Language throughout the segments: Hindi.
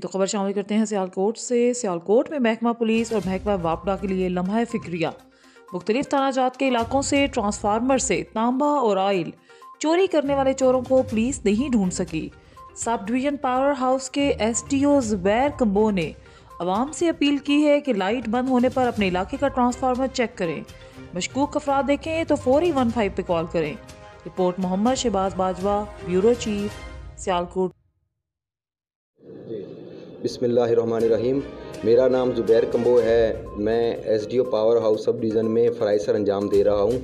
जी तो खबर शामिल करते हैं सियालकोट से। सियालकोट में महकमा पुलिस और महकमा वापडा के लिए लम्हा फिक्रिया। मुख्तलिफ थानाजात के इलाकों से ट्रांसफार्मर से तांबा और ऑयल चोरी करने वाले चोरों को पुलिस नहीं ढूंढ सकी। सब डिवीजन पावर हाउस के SDO ज़ुबैर कंबो ने आवाम से अपील की है कि लाइट बंद होने पर अपने इलाके का ट्रांसफार्मर चेक करें। मशकूक अफराद देखें तो फौरी 15 पे कॉल करें। Report Mohammad Shahbaz Bajwa, bureau chief, Sialkot. बिस्मिल्लाहिर्रहमानिर्रहीम। मेरा नाम ज़ुबैर कंबो है। मैं SDO power house subdivision में फ़राइज़ सर अंजाम दे रहा हूँ।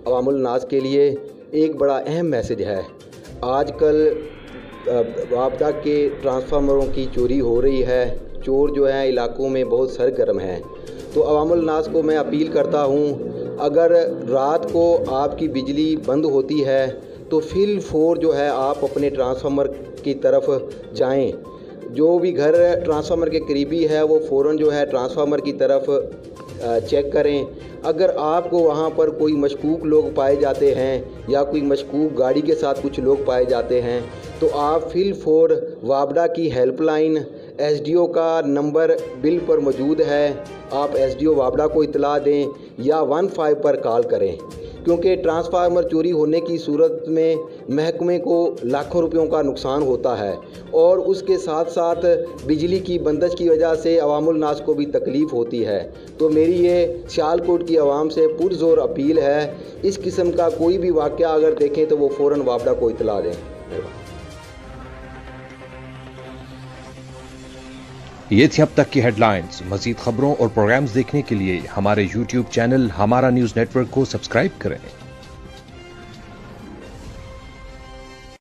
अवामुल नास के लिए एक बड़ा अहम मैसेज है। आजकल वापडा के ट्रांसफार्मरों की चोरी हो रही है। चोर जो है इलाकों में बहुत सरगर्म हैं। तो अवामुल नास को मैं अपील करता हूँ, अगर रात को आपकी बिजली बंद होती है तो फिल फोर जो है आप अपने ट्रांसफार्मर की तरफ जाएं। जो भी घर ट्रांसफार्मर के करीबी है वो फ़ौरन जो है ट्रांसफार्मर की तरफ चेक करें। अगर आपको वहाँ पर कोई मशकूक लोग पाए जाते हैं या कोई मशकूक गाड़ी के साथ कुछ लोग पाए जाते हैं तो आप फिल फोर वापडा की हेल्पलाइन SDO का नंबर बिल पर मौजूद है, आप SDO वापडा को इतला दें या 15 पर कॉल करें, क्योंकि ट्रांसफार्मर चोरी होने की सूरत में महकमे को लाखों रुपयों का नुकसान होता है और उसके साथ साथ बिजली की बंदिश की वजह से अवामुल नास को भी तकलीफ़ होती है। तो मेरी ये सियालकोट की आवाम से पुरज़ोर अपील है, इस किस्म का कोई भी वाक़या अगर देखें तो वो फ़ौरन वापडा को इतला दें। ये थी अब तक की हेडलाइंस। मज़ीद खबरों और प्रोग्राम्स देखने के लिए हमारे YouTube चैनल हमारा न्यूज़ नेटवर्क को सब्सक्राइब करें।